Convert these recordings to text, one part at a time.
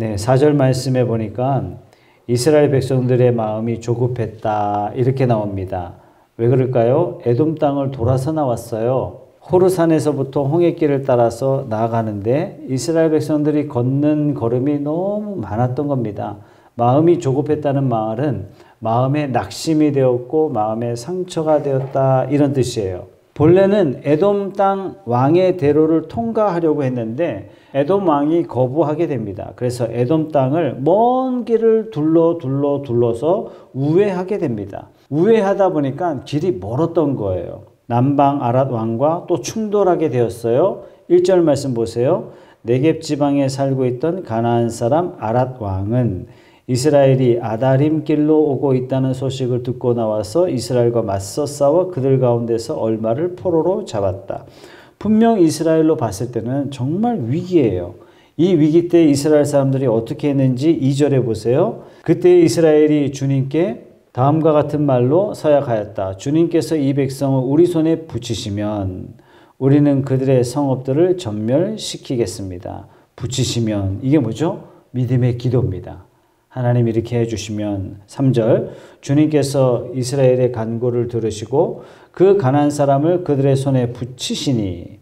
네, 4절 말씀에 보니까 이스라엘 백성들의 마음이 조급했다 이렇게 나옵니다. 왜 그럴까요? 에돔 땅을 돌아서 나왔어요. 호르산에서부터 홍해길을 따라서 나아가는데 이스라엘 백성들이 걷는 걸음이 너무 많았던 겁니다. 마음이 조급했다는 말은 마음에 낙심이 되었고 마음에 상처가 되었다 이런 뜻이에요. 본래는 에돔 땅 왕의 대로를 통과하려고 했는데 에돔 왕이 거부하게 됩니다. 그래서 에돔 땅을 먼 길을 둘러서 우회하게 됩니다. 우회하다 보니까 길이 멀었던 거예요. 남방 아랏 왕과 또 충돌하게 되었어요. 1절 말씀 보세요. 네겝 지방에 살고 있던 가나안 사람 아랏 왕은 이스라엘이 아다림 길로 오고 있다는 소식을 듣고 나와서 이스라엘과 맞서 싸워 그들 가운데서 얼마를 포로로 잡았다. 분명 이스라엘로 봤을 때는 정말 위기예요. 이 위기 때 이스라엘 사람들이 어떻게 했는지 2절에 보세요. 그때 이스라엘이 주님께 다음과 같은 말로 서약하였다. 주님께서 이 백성을 우리 손에 붙이시면 우리는 그들의 성읍들을 전멸시키겠습니다. 붙이시면 이게 뭐죠? 믿음의 기도입니다. 하나님 이렇게 해주시면 3절 주님께서 이스라엘의 간구를 들으시고 그 가난안 사람을 그들의 손에 붙이시니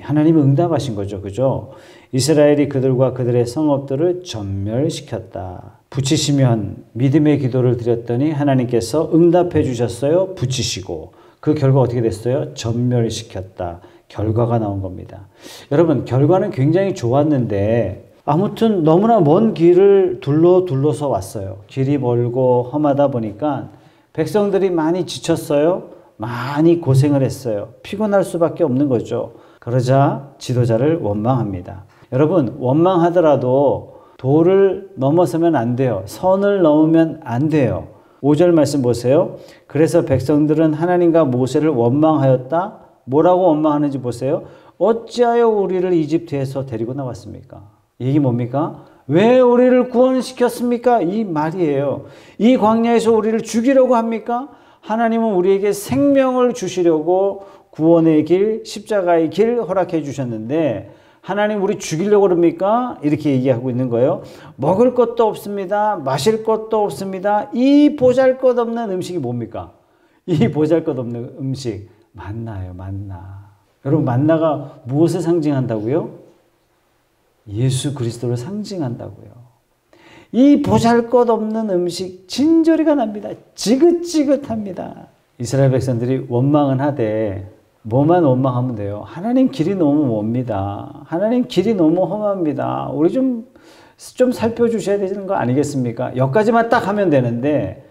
하나님은 응답하신 거죠. 그죠? 이스라엘이 그들과 그들의 성읍들을 전멸시켰다. 붙이시면 믿음의 기도를 드렸더니 하나님께서 응답해 주셨어요. 붙이시고 그 결과 어떻게 됐어요? 전멸시켰다. 결과가 나온 겁니다. 여러분 결과는 굉장히 좋았는데 아무튼 너무나 먼 길을 둘러서 왔어요. 길이 멀고 험하다 보니까 백성들이 많이 지쳤어요. 많이 고생을 했어요. 피곤할 수밖에 없는 거죠. 그러자 지도자를 원망합니다. 여러분 원망하더라도 도를 넘어서면 안 돼요. 선을 넘으면 안 돼요. 5절 말씀 보세요. 그래서 백성들은 하나님과 모세를 원망하였다. 뭐라고 원망하는지 보세요. 어찌하여 우리를 이집트에서 데리고 나왔습니까? 이게 뭡니까? 왜 우리를 구원시켰습니까? 이 말이에요. 이 광야에서 우리를 죽이려고 합니까? 하나님은 우리에게 생명을 주시려고 구원의 길, 십자가의 길 허락해 주셨는데 하나님 우리 죽이려고 그럽니까? 이렇게 얘기하고 있는 거예요. 먹을 것도 없습니다. 마실 것도 없습니다. 이 보잘것없는 음식이 뭡니까? 이 보잘것없는 음식 만나예요. 만나. 여러분 만나가 무엇을 상징한다고요? 예수 그리스도를 상징한다고요. 이 보잘것없는 음식 진저리가 납니다. 지긋지긋합니다. 이스라엘 백성들이 원망은 하되 뭐만 원망하면 돼요? 하나님 길이 너무 멉니다. 하나님 길이 너무 험합니다. 우리 좀 살펴주셔야 되는 거 아니겠습니까? 여기까지만 딱 하면 되는데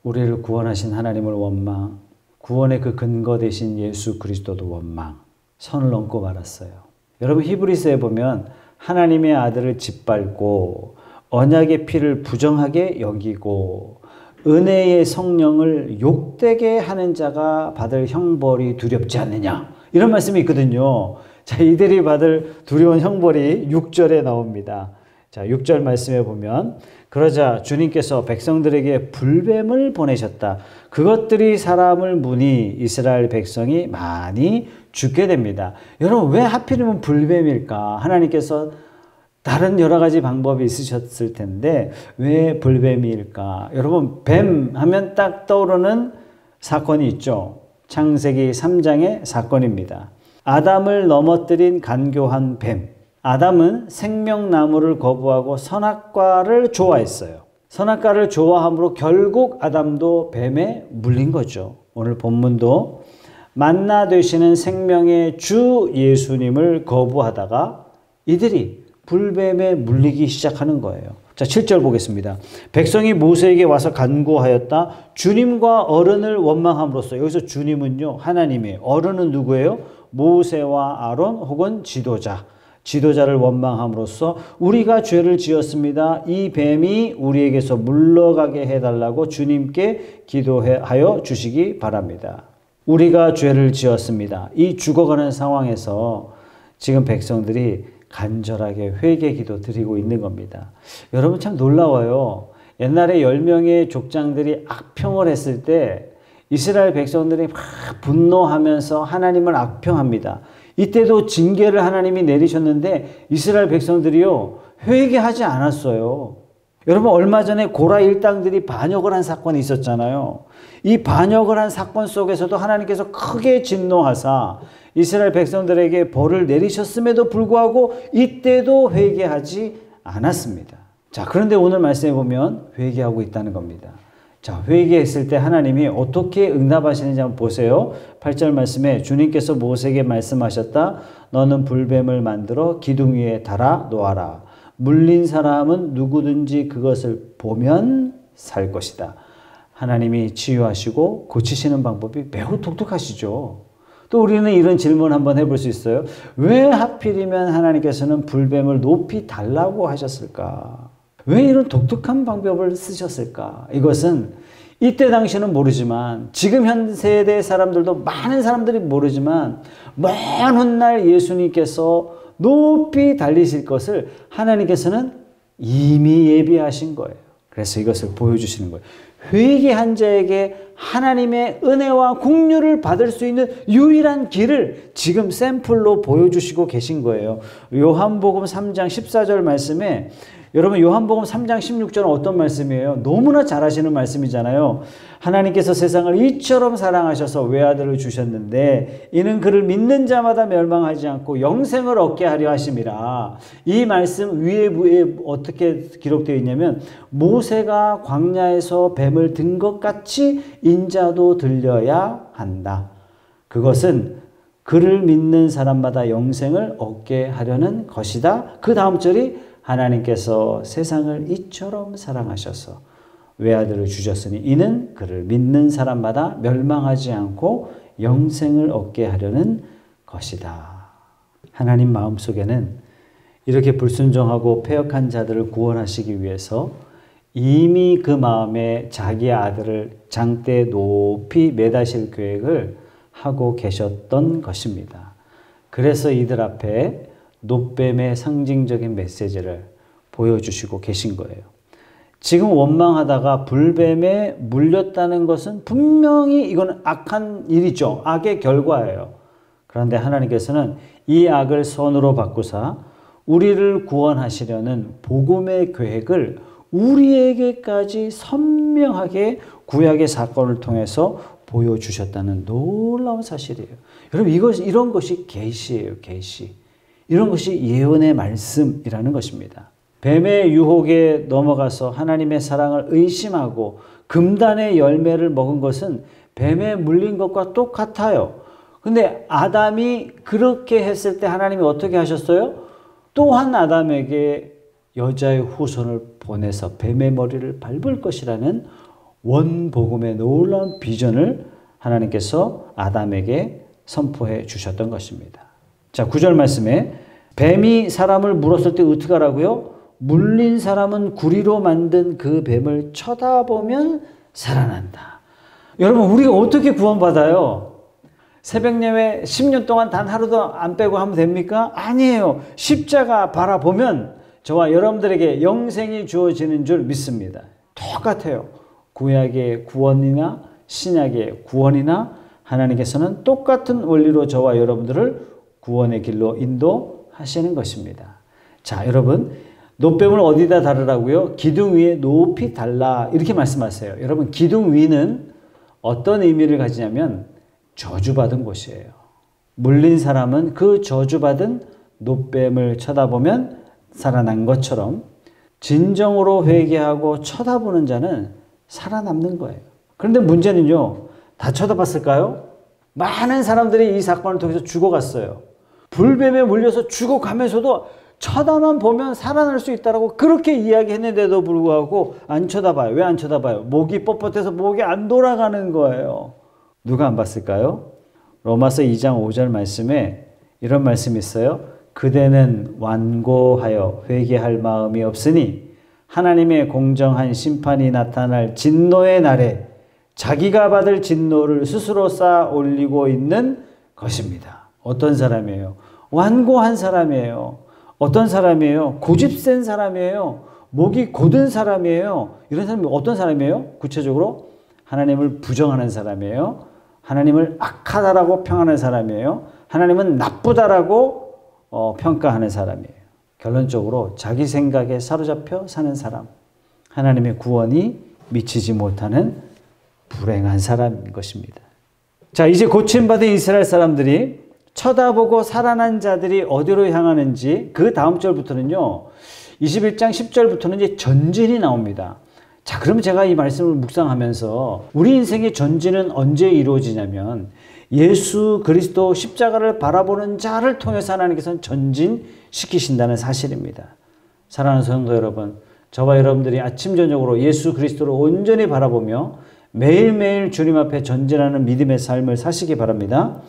우리를 구원하신 하나님을 원망, 구원의 그 근거 되신 예수 그리스도도 원망, 선을 넘고 말았어요. 여러분 히브리서에 보면 하나님의 아들을 짓밟고 언약의 피를 부정하게 여기고 은혜의 성령을 욕되게 하는 자가 받을 형벌이 두렵지 않느냐 이런 말씀이 있거든요. 자, 이들이 받을 두려운 형벌이 6절에 나옵니다. 자, 6절 말씀에 보면 그러자 주님께서 백성들에게 불뱀을 보내셨다. 그것들이 사람을 무니 이스라엘 백성이 많이 죽게 됩니다. 여러분 왜 하필이면 불뱀일까? 하나님께서 다른 여러 가지 방법이 있으셨을 텐데 왜 불뱀일까? 여러분 뱀 하면 딱 떠오르는 사건이 있죠. 창세기 3장의 사건입니다. 아담을 넘어뜨린 간교한 뱀. 아담은 생명나무를 거부하고 선악과를 좋아했어요. 선악과를 좋아함으로 결국 아담도 뱀에 물린 거죠. 오늘 본문도 만나 되시는 생명의 주 예수님을 거부하다가 이들이 불뱀에 물리기 시작하는 거예요. 자, 7절 보겠습니다. 백성이 모세에게 와서 간구하였다. 주님과 어른을 원망함으로써 여기서 주님은요 하나님이에요. 어른은 누구예요? 모세와 아론 혹은 지도자를 원망함으로써 우리가 죄를 지었습니다. 이 뱀이 우리에게서 물러가게 해달라고 주님께 기도하여 주시기 바랍니다. 우리가 죄를 지었습니다. 이 죽어가는 상황에서 지금 백성들이 간절하게 회개 기도 드리고 있는 겁니다. 여러분 참 놀라워요. 옛날에 10명의 족장들이 악평을 했을 때 이스라엘 백성들이 막 분노하면서 하나님을 악평합니다. 이때도 징계를 하나님이 내리셨는데 이스라엘 백성들이요, 회개하지 않았어요. 여러분, 얼마 전에 고라 일당들이 반역을 한 사건이 있었잖아요. 이 반역을 한 사건 속에서도 하나님께서 크게 진노하사 이스라엘 백성들에게 벌을 내리셨음에도 불구하고 이때도 회개하지 않았습니다. 자, 그런데 오늘 말씀해 보면 회개하고 있다는 겁니다. 자, 회개했을 때 하나님이 어떻게 응답하시는지 한번 보세요. 8절 말씀에 주님께서 모세에게 말씀하셨다. 너는 불뱀을 만들어 기둥 위에 달아 놓아라. 물린 사람은 누구든지 그것을 보면 살 것이다. 하나님이 치유하시고 고치시는 방법이 매우 독특하시죠. 또 우리는 이런 질문 한번 해볼 수 있어요. 왜 하필이면 하나님께서는 불뱀을 높이 달라고 하셨을까? 왜 이런 독특한 방법을 쓰셨을까? 이것은 이때 당시는 모르지만 지금 현 세대 사람들도 많은 사람들이 모르지만 먼 훗날 예수님께서 높이 달리실 것을 하나님께서는 이미 예비하신 거예요. 그래서 이것을 보여주시는 거예요. 회개한 자에게 하나님의 은혜와 긍휼을 받을 수 있는 유일한 길을 지금 샘플로 보여주시고 계신 거예요. 요한복음 3장 14절 말씀에, 여러분 요한복음 3장 16절은 어떤 말씀이에요? 너무나 잘 아시는 말씀이잖아요. 하나님께서 세상을 이처럼 사랑하셔서 외아들을 주셨는데 이는 그를 믿는 자마다 멸망하지 않고 영생을 얻게 하려 하심이라. 이 말씀 위에 어떻게 기록되어 있냐면 모세가 광야에서 뱀을 든 것 같이 인자도 들려야 한다. 그것은 그를 믿는 사람마다 영생을 얻게 하려는 것이다. 그 다음 절이 하나님께서 세상을 이처럼 사랑하셔서 외아들을 주셨으니 이는 그를 믿는 사람마다 멸망하지 않고 영생을 얻게 하려는 것이다. 하나님 마음속에는 이렇게 불순종하고 패역한 자들을 구원하시기 위해서 이미 그 마음에 자기 아들을 장대에 높이 매다실 계획을 하고 계셨던 것입니다. 그래서 이들 앞에 노뱀의 상징적인 메시지를 보여주시고 계신 거예요. 지금 원망하다가 불뱀에 물렸다는 것은 분명히 이건 악한 일이죠. 악의 결과예요. 그런데 하나님께서는 이 악을 선으로 바꾸사 우리를 구원하시려는 복음의 계획을 우리에게까지 선명하게 구약의 사건을 통해서 보여주셨다는 놀라운 사실이에요. 여러분, 이런 것이 계시예요. 계시. 이런 것이 예언의 말씀이라는 것입니다. 뱀의 유혹에 넘어가서 하나님의 사랑을 의심하고 금단의 열매를 먹은 것은 뱀에 물린 것과 똑같아요. 근데 아담이 그렇게 했을 때 하나님이 어떻게 하셨어요? 또한 아담에게 여자의 후손을 보내서 뱀의 머리를 밟을 것이라는 원복음의 놀라운 비전을 하나님께서 아담에게 선포해 주셨던 것입니다. 자, 9절 말씀에 뱀이 사람을 물었을 때 어떻게 하라고요? 물린 사람은 구리로 만든 그 뱀을 쳐다보면 살아난다. 여러분, 우리가 어떻게 구원받아요? 새벽 예배 10년 동안 단 하루도 안 빼고 하면 됩니까? 아니에요. 십자가 바라보면 저와 여러분들에게 영생이 주어지는 줄 믿습니다. 똑같아요. 구약의 구원이나 신약의 구원이나 하나님께서는 똑같은 원리로 저와 여러분들을 구원의 길로 인도하시는 것입니다. 자, 여러분, 노뱀을 어디다 달으라고요? 기둥 위에 높이 달라, 이렇게 말씀하세요. 여러분, 기둥 위는 어떤 의미를 가지냐면 저주받은 곳이에요. 물린 사람은 그 저주받은 노뱀을 쳐다보면 살아난 것처럼 진정으로 회개하고 쳐다보는 자는 살아남는 거예요. 그런데 문제는요, 다 쳐다봤을까요? 많은 사람들이 이 사건을 통해서 죽어갔어요. 불뱀에 물려서 죽어가면서도 쳐다만 보면 살아날 수 있다라고 그렇게 이야기했는데도 불구하고 안 쳐다봐요. 왜 안 쳐다봐요? 목이 뻣뻣해서 목이 안 돌아가는 거예요. 누가 안 봤을까요? 로마서 2장 5절 말씀에 이런 말씀이 있어요. 그대는 완고하여 회개할 마음이 없으니 하나님의 공정한 심판이 나타날 진노의 날에 자기가 받을 진노를 스스로 쌓아 올리고 있는 것입니다. 어떤 사람이에요? 완고한 사람이에요. 어떤 사람이에요? 고집센 사람이에요. 목이 곧은 사람이에요. 이런 사람이 어떤 사람이에요? 구체적으로 하나님을 부정하는 사람이에요. 하나님을 악하다라고 평하는 사람이에요. 하나님은 나쁘다라고 평가하는 사람이에요. 결론적으로 자기 생각에 사로잡혀 사는 사람, 하나님의 구원이 미치지 못하는 불행한 사람인 것입니다. 자, 이제 고침받은 이스라엘 사람들이 쳐다보고 살아난 자들이 어디로 향하는지 그 다음 절부터는요, 21장 10절부터는 이제 전진이 나옵니다. 자, 그러면 제가 이 말씀을 묵상하면서 우리 인생의 전진은 언제 이루어지냐면 예수 그리스도 십자가를 바라보는 자를 통해서 하나님께서는 전진시키신다는 사실입니다. 사랑하는 성도 여러분, 저와 여러분들이 아침 저녁으로 예수 그리스도를 온전히 바라보며 매일매일 주님 앞에 전진하는 믿음의 삶을 사시기 바랍니다.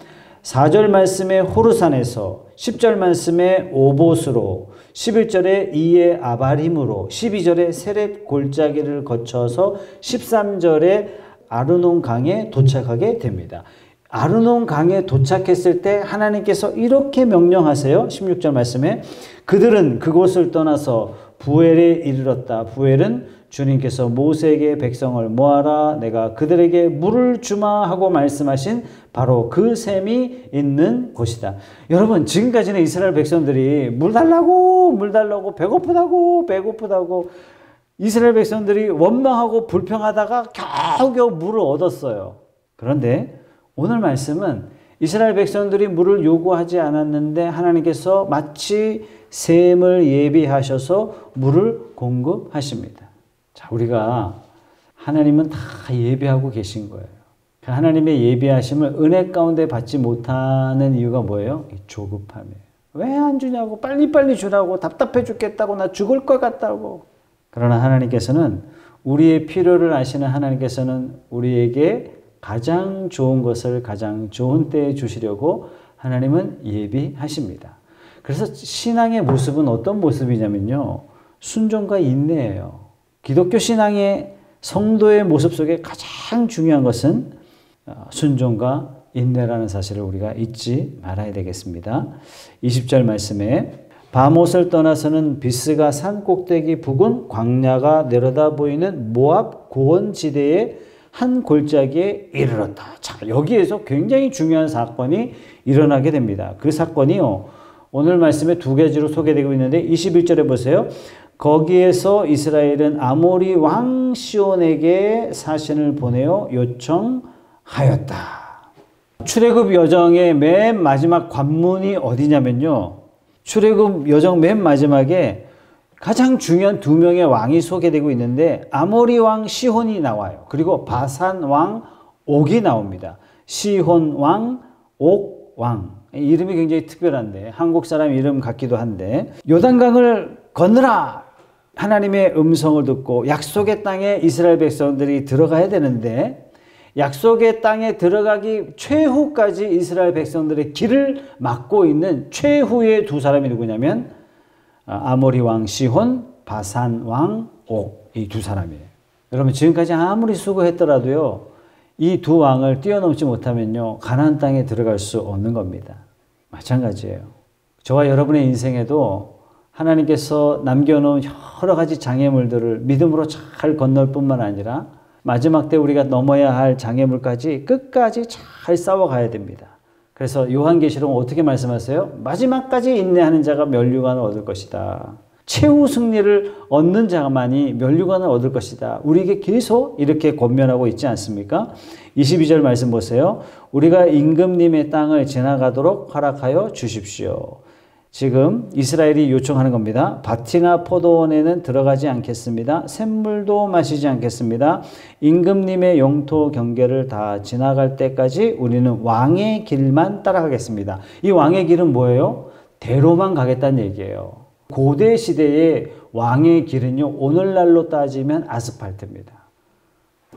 4절 말씀에 호르산에서, 10절 말씀에 오봇으로, 11절에 이에 아바림으로, 12절에 세렙 골짜기를 거쳐서 13절에 아르논 강에 도착하게 됩니다. 아르논 강에 도착했을 때 하나님께서 이렇게 명령하세요. 16절 말씀에 그들은 그곳을 떠나서 부엘에 이르렀다. 부엘은 주님께서 모세에게 백성을 모아라 내가 그들에게 물을 주마 하고 말씀하신 바로 그 샘이 있는 곳이다. 여러분, 지금까지는 이스라엘 백성들이 물 달라고 배고프다고 이스라엘 백성들이 원망하고 불평하다가 겨우겨우 물을 얻었어요. 그런데 오늘 말씀은 이스라엘 백성들이 물을 요구하지 않았는데 하나님께서 마치 샘을 예비하셔서 물을 공급하십니다. 자, 우리가 하나님은 다 예비하고 계신 거예요. 그 하나님의 예비하심을 은혜 가운데 받지 못하는 이유가 뭐예요? 조급함이에요. 왜 안 주냐고, 빨리빨리 주라고, 답답해 죽겠다고, 나 죽을 것 같다고. 그러나 하나님께서는 우리의 필요를 아시는 하나님께서는 우리에게 가장 좋은 것을 가장 좋은 때에 주시려고 하나님은 예비하십니다. 그래서 신앙의 모습은 어떤 모습이냐면요, 순종과 인내예요. 기독교 신앙의 성도의 모습 속에 가장 중요한 것은 순종과 인내라는 사실을 우리가 잊지 말아야 되겠습니다. 20절 말씀에 바못을 떠나서는 비스가 산 꼭대기 부근 광야가 내려다 보이는 모압 고원지대의 한 골짜기에 이르렀다. 자, 여기에서 굉장히 중요한 사건이 일어나게 됩니다. 그 사건이요, 오늘 말씀에 두 가지로 소개되고 있는데 21절에 보세요. 거기에서 이스라엘은 아모리 왕 시온에게 사신을 보내어 요청하였다. 출애굽 여정의 맨 마지막 관문이 어디냐면요, 출애굽 여정 맨 마지막에 가장 중요한 두 명의 왕이 소개되고 있는데 아모리 왕 시혼이 나와요. 그리고 바산 왕 옥이 나옵니다. 시혼 왕, 옥 왕. 이름이 굉장히 특별한데 한국 사람 이름 같기도 한데, 요단강을 건너라 하나님의 음성을 듣고 약속의 땅에 이스라엘 백성들이 들어가야 되는데, 약속의 땅에 들어가기 최후까지 이스라엘 백성들의 길을 막고 있는 최후의 두 사람이 누구냐면 아모리 왕 시혼, 바산 왕 옥, 이 두 사람이에요. 여러분, 지금까지 아무리 수고했더라도요, 이 두 왕을 뛰어넘지 못하면요, 가나안 땅에 들어갈 수 없는 겁니다. 마찬가지예요. 저와 여러분의 인생에도 하나님께서 남겨놓은 여러 가지 장애물들을 믿음으로 잘 건널 뿐만 아니라 마지막 때 우리가 넘어야 할 장애물까지 끝까지 잘 싸워가야 됩니다. 그래서 요한계시록은 어떻게 말씀하세요? 마지막까지 인내하는 자가 면류관을 얻을 것이다. 최후 승리를 얻는 자만이 면류관을 얻을 것이다. 우리에게 계속 이렇게 권면하고 있지 않습니까? 22절 말씀 보세요. 우리가 임금님의 땅을 지나가도록 허락하여 주십시오. 지금 이스라엘이 요청하는 겁니다. 밭이나 포도원에는 들어가지 않겠습니다. 샘물도 마시지 않겠습니다. 임금님의 영토 경계를 다 지나갈 때까지 우리는 왕의 길만 따라가겠습니다. 이 왕의 길은 뭐예요? 대로만 가겠다는 얘기예요. 고대 시대의 왕의 길은요, 오늘날로 따지면 아스팔트입니다.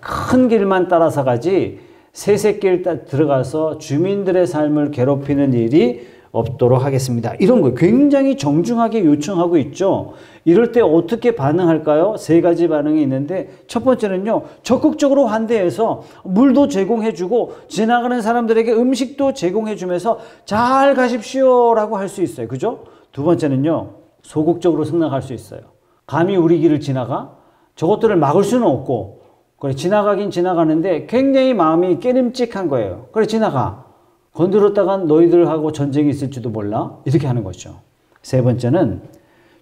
큰 길만 따라서 가지 세세길 들어가서 주민들의 삶을 괴롭히는 일이 없도록 하겠습니다. 이런 거 굉장히 정중하게 요청하고 있죠. 이럴 때 어떻게 반응할까요? 세 가지 반응이 있는데, 첫 번째는요, 적극적으로 환대해서 물도 제공해주고 지나가는 사람들에게 음식도 제공해주면서 잘 가십시오 라고 할 수 있어요. 그죠? 두 번째는요, 소극적으로 승낙할 수 있어요. 감히 우리 길을 지나가? 저것들을 막을 수는 없고, 그래, 지나가긴 지나가는데 굉장히 마음이 깨림직한 거예요. 그래, 지나가. 건드렸다간 너희들하고 전쟁이 있을지도 몰라. 이렇게 하는 거죠. 세 번째는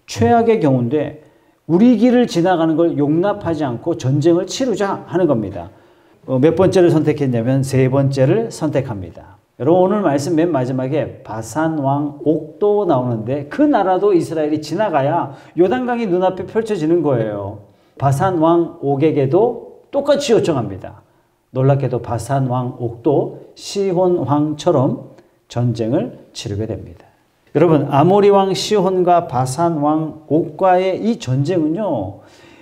최악의 경우인데 우리 길을 지나가는 걸 용납하지 않고 전쟁을 치르자 하는 겁니다. 몇 번째를 선택했냐면 세 번째를 선택합니다. 여러분 오늘 말씀 맨 마지막에 바산 왕 옥도 나오는데 그 나라도 이스라엘이 지나가야 요단강이 눈앞에 펼쳐지는 거예요. 바산 왕 옥에게도 똑같이 요청합니다. 놀랍게도 바산 왕 옥도 시혼 왕처럼 전쟁을 치르게 됩니다. 여러분 아모리 왕 시혼과 바산 왕 옥과의 이 전쟁은요,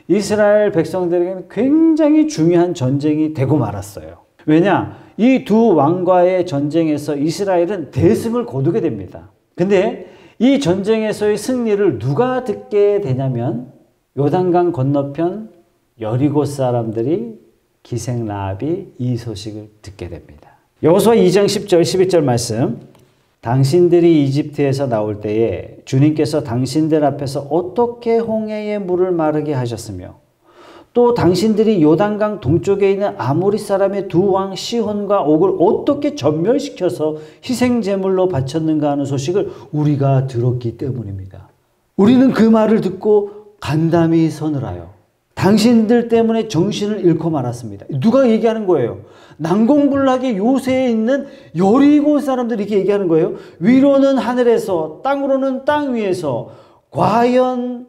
이스라엘 백성들에게는 굉장히 중요한 전쟁이 되고 말았어요. 왜냐? 이 두 왕과의 전쟁에서 이스라엘은 대승을 거두게 됩니다. 근데 이 전쟁에서의 승리를 누가 듣게 되냐면 요단강 건너편 여리고 사람들이 기생 라합이 이 소식을 듣게 됩니다. 여호수아 2장 10절 11절 말씀, 당신들이 이집트에서 나올 때에 주님께서 당신들 앞에서 어떻게 홍해의 물을 마르게 하셨으며 또 당신들이 요단강 동쪽에 있는 아모리 사람의 두 왕 시혼과 옥을 어떻게 전멸시켜서 희생제물로 바쳤는가 하는 소식을 우리가 들었기 때문입니다. 우리는 그 말을 듣고 간담이 서늘하여 당신들 때문에 정신을 잃고 말았습니다. 누가 얘기하는 거예요? 난공불락의 요새에 있는 여리고 사람들이 이렇게 얘기하는 거예요. 위로는 하늘에서 땅으로는 땅 위에서 과연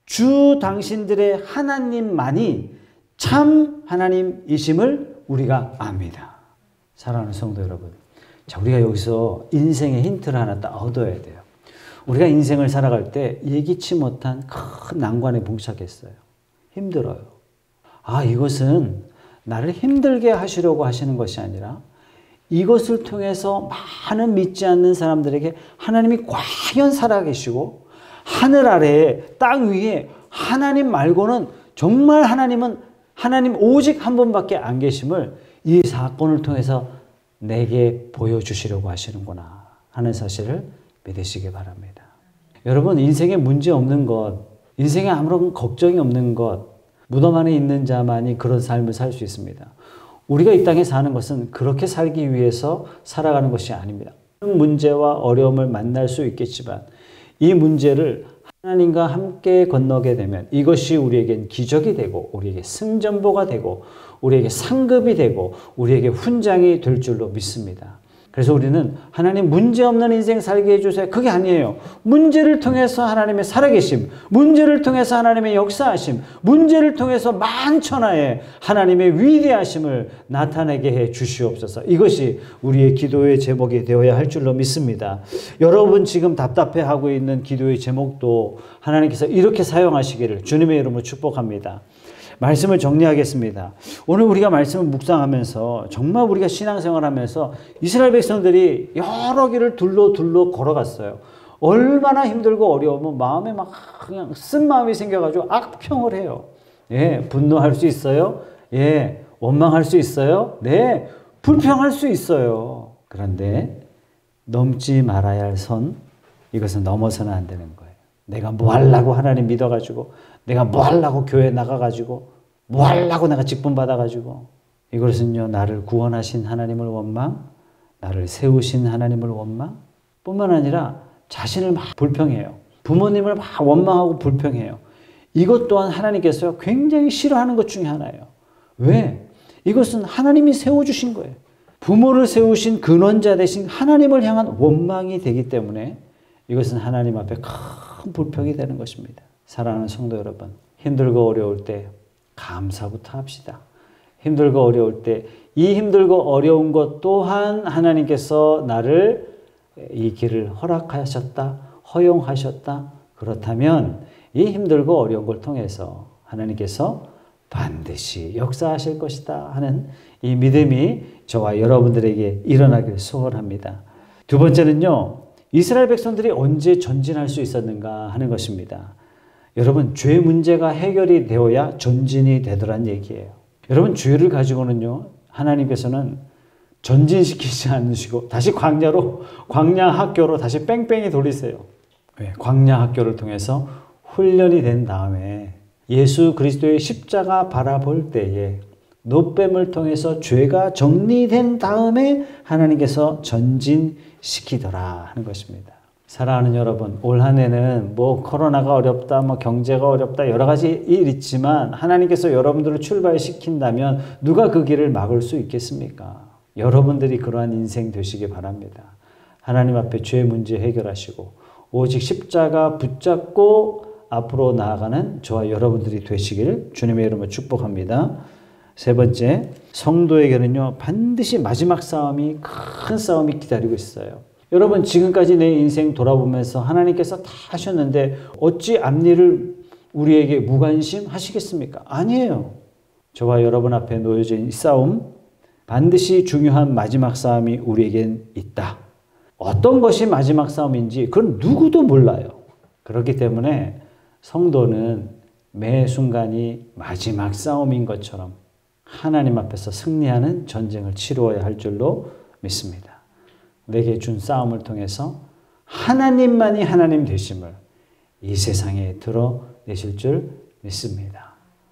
주 당신들의 하나님만이 참 하나님이심을 우리가 압니다. 사랑하는 성도 여러분, 자, 우리가 여기서 인생의 힌트를 하나 딱 얻어야 돼요. 우리가 인생을 살아갈 때 예기치 못한 큰 난관에 봉착했어요. 힘들어요. 아, 이것은 나를 힘들게 하시려고 하시는 것이 아니라 이것을 통해서 많은 믿지 않는 사람들에게 하나님이 과연 살아계시고 하늘 아래에 땅 위에 하나님 말고는 정말 하나님 오직 한 분밖에 안 계심을 이 사건을 통해서 내게 보여주시려고 하시는구나 하는 사실을 믿으시기 바랍니다. 여러분 인생에 문제 없는 것, 인생에 아무런 걱정이 없는 것, 무덤 안에 있는 자만이 그런 삶을 살 수 있습니다. 우리가 이 땅에 사는 것은 그렇게 살기 위해서 살아가는 것이 아닙니다. 문제와 어려움을 만날 수 있겠지만 이 문제를 하나님과 함께 건너게 되면 이것이 우리에겐 기적이 되고 우리에게 승전보가 되고 우리에게 상급이 되고 우리에게 훈장이 될 줄로 믿습니다. 그래서 우리는 하나님 문제없는 인생 살게 해주세요. 그게 아니에요. 문제를 통해서 하나님의 살아계심, 문제를 통해서 하나님의 역사하심, 문제를 통해서 만천하에 하나님의 위대하심을 나타내게 해 주시옵소서. 이것이 우리의 기도의 제목이 되어야 할 줄로 믿습니다. 여러분 지금 답답해하고 있는 기도의 제목도 하나님께서 이렇게 사용하시기를 주님의 이름으로 축복합니다. 말씀을 정리하겠습니다. 오늘 우리가 말씀을 묵상하면서 정말 우리가 신앙생활하면서 이스라엘 백성들이 여러 길을 둘러 걸어갔어요. 얼마나 힘들고 어려우면 마음에 막 그냥 쓴 마음이 생겨가지고 악평을 해요. 예, 분노할 수 있어요. 예, 원망할 수 있어요. 네, 불평할 수 있어요. 그런데 넘지 말아야 할 선, 이것은 넘어서는 안 되는 거예요. 내가 뭐 하려고 하나님 믿어가지고, 내가 뭐 하려고 교회 나가가지고, 뭐 하려고 내가 직분 받아가지고, 이것은요, 나를 구원하신 하나님을 원망, 나를 세우신 하나님을 원망, 뿐만 아니라 자신을 막 불평해요. 부모님을 막 원망하고 불평해요. 이것 또한 하나님께서 굉장히 싫어하는 것 중에 하나예요. 왜? 이것은 하나님이 세워주신 거예요. 부모를 세우신 근원자 되신 하나님을 향한 원망이 되기 때문에 이것은 하나님 앞에 큰 불평이 되는 것입니다. 사랑하는 성도 여러분, 힘들고 어려울 때 감사부터 합시다. 힘들고 어려울 때 이 힘들고 어려운 것 또한 하나님께서 나를 이 길을 허락하셨다, 허용하셨다. 그렇다면 이 힘들고 어려운 걸 통해서 하나님께서 반드시 역사하실 것이다 하는 이 믿음이 저와 여러분들에게 일어나길 소원합니다. 두 번째는요, 이스라엘 백성들이 언제 전진할 수 있었는가 하는 것입니다. 여러분, 죄 문제가 해결이 되어야 전진이 되더란 얘기예요. 여러분, 죄를 가지고는요, 하나님께서는 전진시키지 않으시고 다시 광야 학교로 다시 뺑뺑이 돌리세요. 왜? 광야 학교를 통해서 훈련이 된 다음에 예수 그리스도의 십자가 바라볼 때에 노뱀을 통해서 죄가 정리된 다음에 하나님께서 전진시키더라 하는 것입니다. 사랑하는 여러분, 올 한 해는 뭐 코로나가 어렵다, 뭐 경제가 어렵다, 여러 가지 일 있지만 하나님께서 여러분들을 출발시킨다면 누가 그 길을 막을 수 있겠습니까? 여러분들이 그러한 인생 되시기 바랍니다. 하나님 앞에 죄 문제 해결하시고 오직 십자가 붙잡고 앞으로 나아가는 저와 여러분들이 되시길 주님의 이름으로 축복합니다. 세 번째, 성도에게는요 반드시 마지막 싸움이, 큰 싸움이 기다리고 있어요. 여러분, 지금까지 내 인생 돌아보면서 하나님께서 다 하셨는데 어찌 앞일을 우리에게 무관심 하시겠습니까? 아니에요. 저와 여러분 앞에 놓여져 있는 이 싸움, 반드시 중요한 마지막 싸움이 우리에겐 있다. 어떤 것이 마지막 싸움인지 그건 누구도 몰라요. 그렇기 때문에 성도는 매 순간이 마지막 싸움인 것처럼 하나님 앞에서 승리하는 전쟁을 치루어야 할 줄로 믿습니다. 내게 준 싸움을 통해서 하나님만이 하나님 되심을 이 세상에 드러내실 줄 믿습니다.